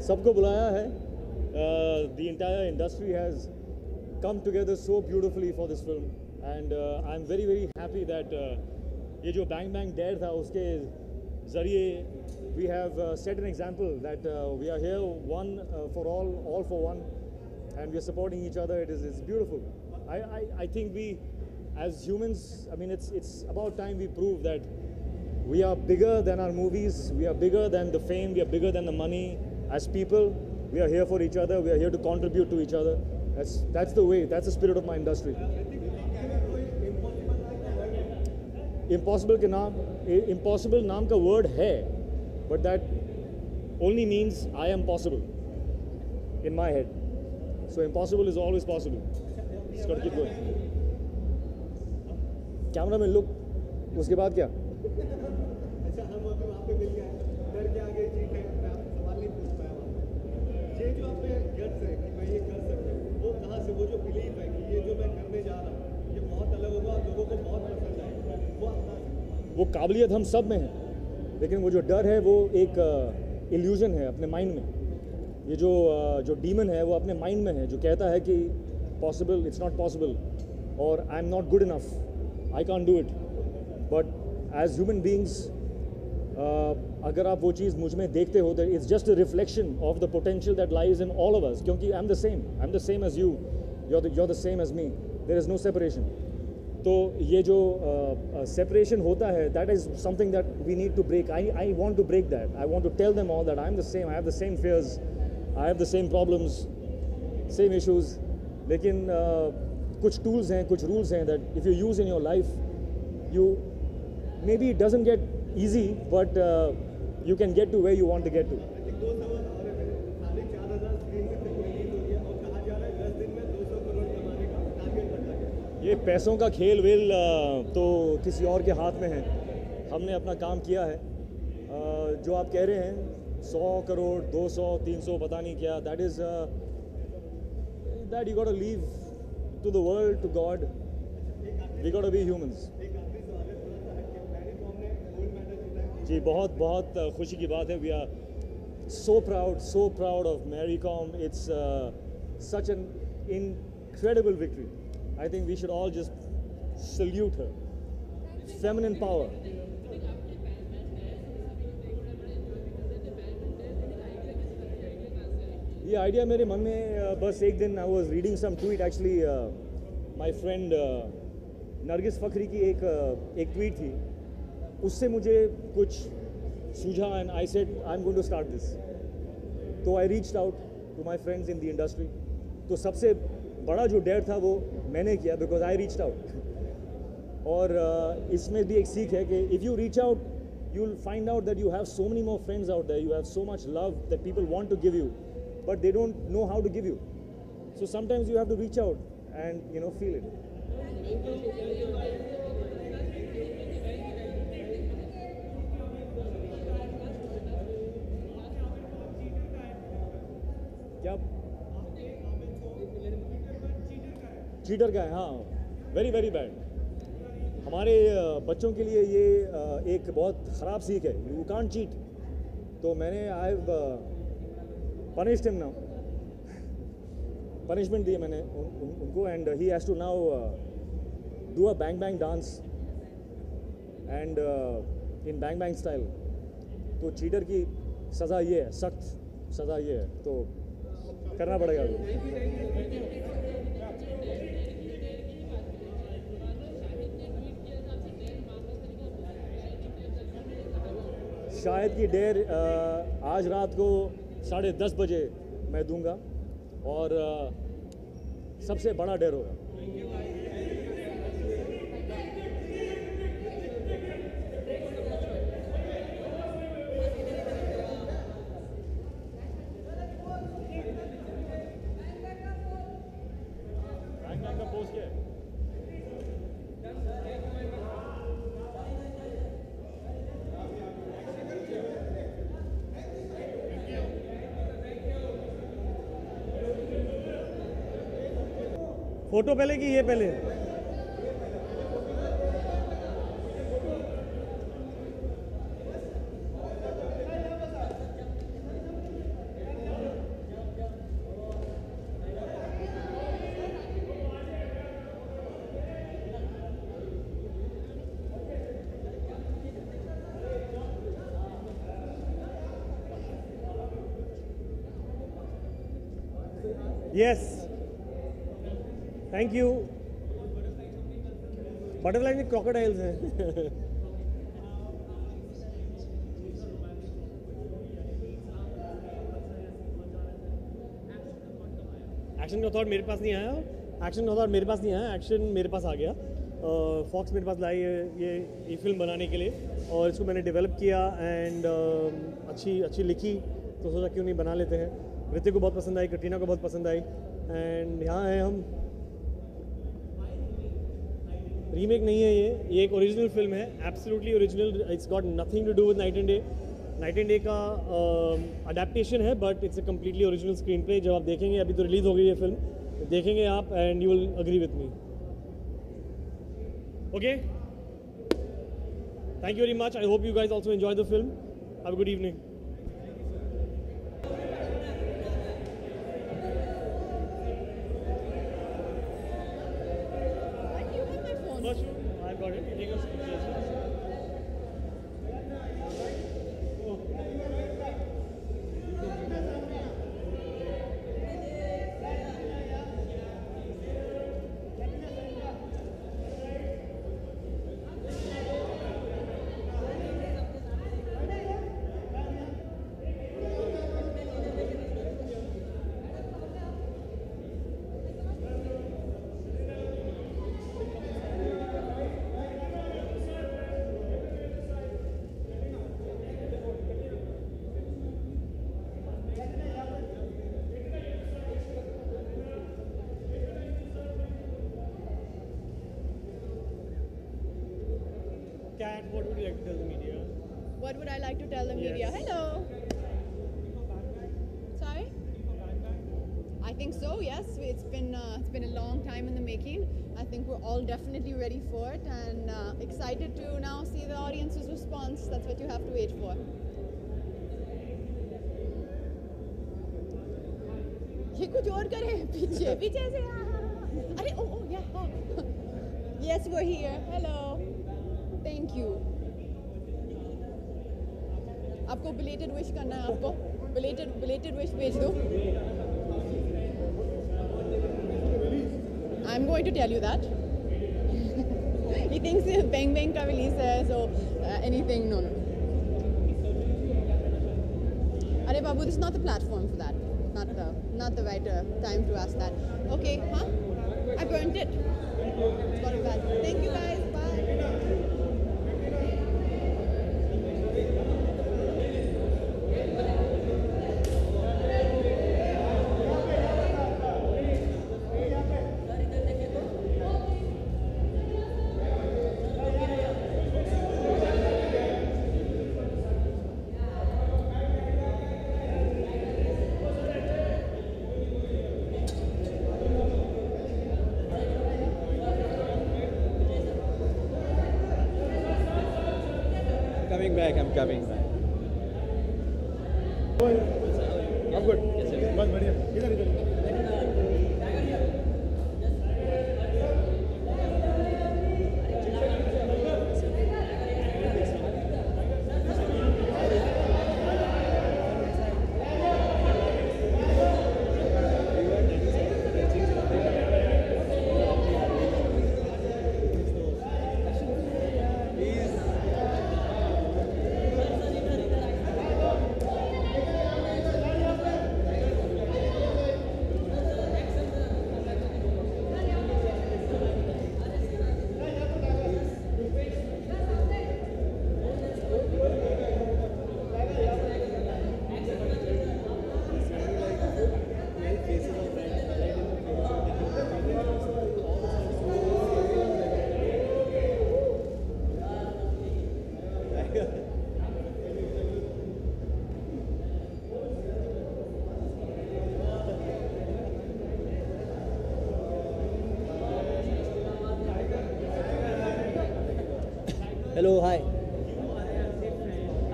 सबको बुलाया है. The entire industry has come together so beautifully for this film, and I'm very very happy that ये जो Bang Bang Dare था उसके ज़रिए we have set an example that we are here one for all for one, and we are supporting each other. It's beautiful. I think we as humans, I mean it's about time we prove that we are bigger than our movies, we are bigger than the fame, we are bigger than the money. As people, we are here for each other, we are here to contribute to each other. That's the way, that's the spirit of my industry. Impossible नाम का word है, but that only means I am possible in my head. So impossible is always possible. Just got to keep going. Camera में look, उसके बाद क्या? अच्छा, हम अभी वहाँ पे मिल गए, डर के आगे जीत है, मैं सवाल नहीं पूछ पाया वहाँ पे. ये जो आप में गट्स है कि मैं ये कर सकता हूँ, वो कहाँ से, वो जो बिलीफ है कि ये जो मैं करने जा रहा हूँ, ये बहुत अलग होगा और लोगों को बहुत पसंद आएगा, वो आप कहाँ से? वो काबिलियत हम सब में है, लेकिन वो जो डर है वो एक इल्यूजन है अपने माइंड में. ये जो डीमन है वो अपने माइंड में है, जो कहता है कि पॉसिबल, इट्स नॉट पॉसिबल, और I am not good enough, I can't do it. But as human beings, अगर आप वो चीज़ मुझ में देखते हो तो it's just a reflection of the potential that lies in all of us, क्योंकि I am the same as you, you are the same as me, there is no separation. तो ये जो सेपरेशन होता है, that is something that we need to break. I want to break that. I want to tell them all that I am the same, I have the same fears, I have the same problems, same issues. लेकिन कुछ tools हैं, कुछ rules हैं that if you use in your life, you maybe it doesn't get easy, but you can get to where you want to get to. I think 2 सवाल और है. 4,500 screen में film release हो रही है और कहा जा रहा है 10 दिन में 200 करोड़ कमाने का टारगेट रखा गया. ये पैसों का खेल वेल तो किसी और के हाथ में है. हमने अपना काम किया है. जो आप कह रहे हैं 100 करोड़, 200, 300, पता नहीं क्या, that is that you got to leave to the world, to God. We got to be humans. जी, बहुत बहुत खुशी की बात है. We are so proud of Mary Kom. It's such an incredible victory. I think we should all just salute her. Feminine power. ये idea मेरे मन में बस एक दिन I was reading some tweet actually. My friend Nargis Fakhri की एक tweet थी, उससे मुझे कुछ सूझा and I said I am going to start this. तो I reached out to my friends in the industry. तो सबसे बड़ा जो डेयर था वो मैंने किया, बिकॉज आई रीच्ड आउट. और इसमें भी एक सीख है कि if you reach out, you will find out that you have so many more friends out there, you have so much love that people want to give you, but they don't know how to give you. So sometimes you have to reach out and feel it. क्या cheater का है? हाँ, very very bad. हमारे बच्चों के लिए ये एक बहुत ख़राब सीख है. You can't cheat. तो मैंने I have punished him now. Punishment दी मैंने उनको, and he has to now do a bang bang dance and in bang bang style. तो चीटर की सज़ा ये है, सख्त सज़ा ये है, तो करना पड़ेगा. शायद की डेयर आज रात को 10:30 बजे मैं दूंगा, और सबसे बड़ा डेयर होगा. फोटो पहले कि ये पहले? Yes. Thank you. Butterfly में crocodiles हैं. एक्शन का थॉट मेरे पास नहीं आया. एक्शन मेरे पास आ गया. फॉक्स मेरे पास लाई है ये फिल्म बनाने के लिए, और इसको मैंने डेवलप किया एंड अच्छी लिखी, तो सोचा क्यों नहीं बना लेते हैं. ऋतिक को बहुत पसंद आई, कटरीना को बहुत पसंद आई, एंड यहाँ हैं हम. रीमेक नहीं है ये एक ओरिजिनल फिल्म है, absolutely original. It's got nothing to do with night and day. Night and day का अडेप्टेशन है, but it's a completely original screenplay. जब आप देखेंगे, अभी तो रिलीज़ हो गई है फिल्म, देखेंगे आप and you will agree with me. Okay, thank you very much. I hope you guys also enjoy the film. Have a good evening. Why do you have my phone? Not sure. I've got it. Take a screenshot. Kat, what would you like to tell the media? What would I like to tell the media? Yes. Hello. Sorry? I think so. Yes, it's been a long time in the making. I think we're all definitely ready for it and excited to now see the audience's response. That's what you have to wait for. ये कुछ और करे पीछे से अरे oh yeah oh. Yes, we're here. Hello. Thank you. आपको belated wish करना है आपको belated wish भेज दो. I'm going to tell you that. He thinks Bang Bang का release है, so anything no. अरे बाबू, this is not the platform for that. Not the right time to ask that. Okay, huh? I burnt it. It's got it bad. Thank you guys. Bye. I'm coming back. I'm good. बस बढ़िया. इधर Hello, hi.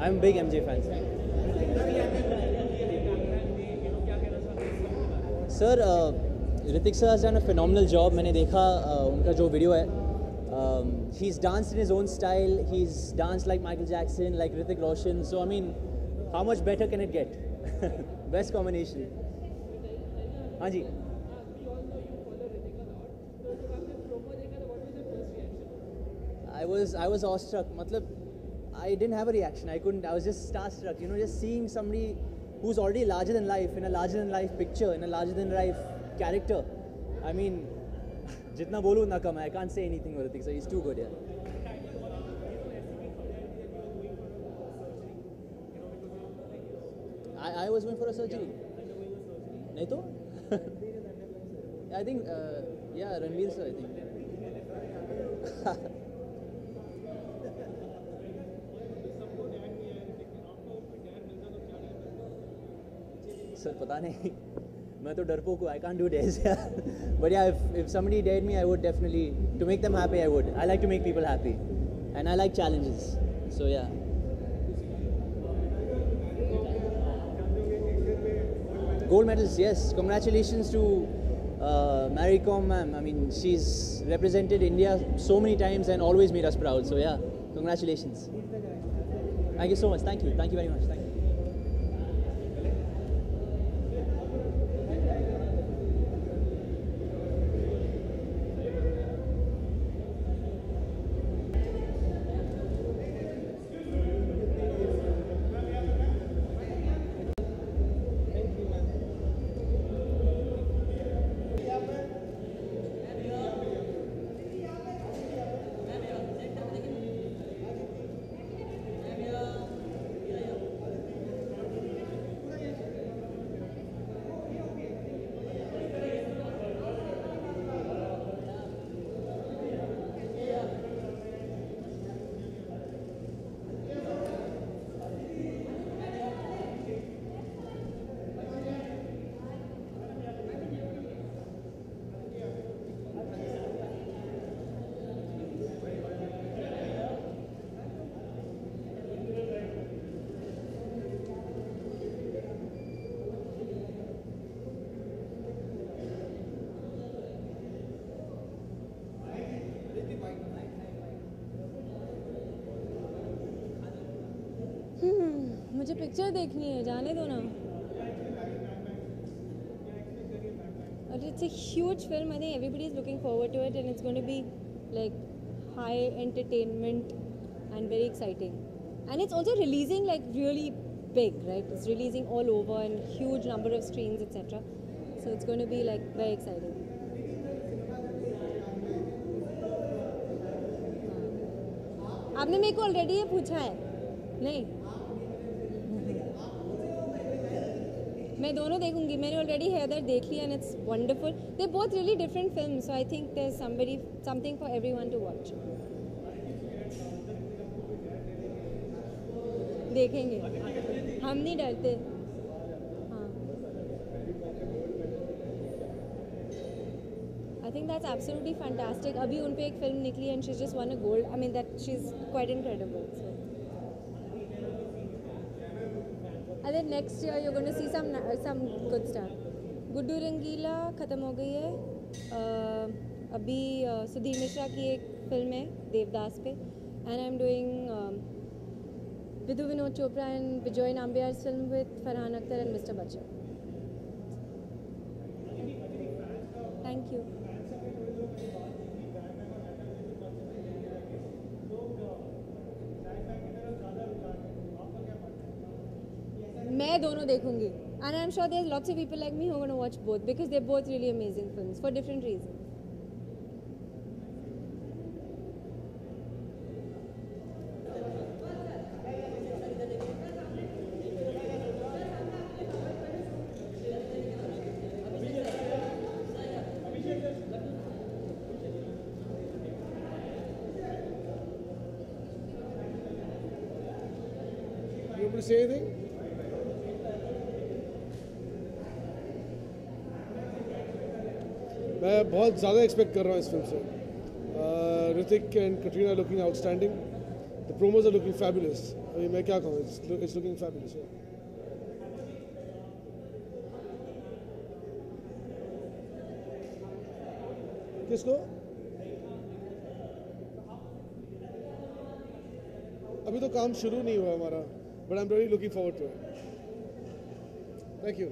I'm a big MJ fan. Sir, Hrithik sir has done a phenomenal job. मैंने देखा उनका जो video है. He's danced in his own style. He's danced like Michael Jackson, like Hrithik Roshan. So I mean, how much better can it get? Best combination. हाँ जी. I was awestruck. मतलब I didn't have a reaction. I couldn't. I was just starstruck. You know, just seeing somebody who's already larger than life in a larger than life picture, in a larger than life character. I mean, जितना बोलूँ ना कम है. I can't say anything about it. So he's too good, yeah. I was going for a surgery. नहीं तो? I think, yeah, Ranveer sir, I think. Sir, पता नहीं. मैं तो डरपोक हूँ. I can't do dares. But yeah, if somebody dared me, I would definitely, to make them happy, I would. I like to make people happy, and I like challenges. So yeah. Gold medals, yes. Congratulations to Mary Kom ma'am. I mean, she's represented India so many times and always made us proud. So yeah, congratulations. Thank you so much. Thank you. Thank you very much. Thank you. मुझे picture देखनी है, जाने दो ना. और it's a huge film. I think everybody is looking forward to it, and it's going to be like high entertainment and very exciting. And it's also releasing like really big, right? It's releasing all over and huge number of screens, etc. So it's going to be like very exciting. आपने मेरे को already ये पूछा है नहीं? मैं दोनों देखूंगी. मैंने ऑलरेडी हैदर देख लिया and it's wonderful. They're both really different films, so I think there's something for everyone to watch. देखेंगे, हम नहीं डरते. हाँ. I think that's absolutely fantastic. अभी उन पे एक फिल्म निकली and she's just won a gold. I mean that she's quite incredible. So. I think next year you're going to see some good stuff. Guddu रंगीला ख़त्म हो गई है. अभी सुधीर मिश्रा की एक फिल्म है देवदास पे. And I'm doing Vidhu Vinod Chopra and Bijoy Nambiar's film with Farhan Akhtar and Mr. Bachchan. Thank you. मैं दोनों देखूंगी. And I'm sure there's lots of people like me who are going to watch both because they're both really amazing films for different reasons. You want to say anything? मैं बहुत ज़्यादा expect कर रहा हूँ इस फिल्म से. Hrithik and Katrina looking outstanding. The promos are looking fabulous. अभी मैं क्या कहूँ, इट्स लुकिंग फैबुलस. किसको? अभी तो काम शुरू नहीं हुआ हमारा, but I am really looking forward to it. Thank you.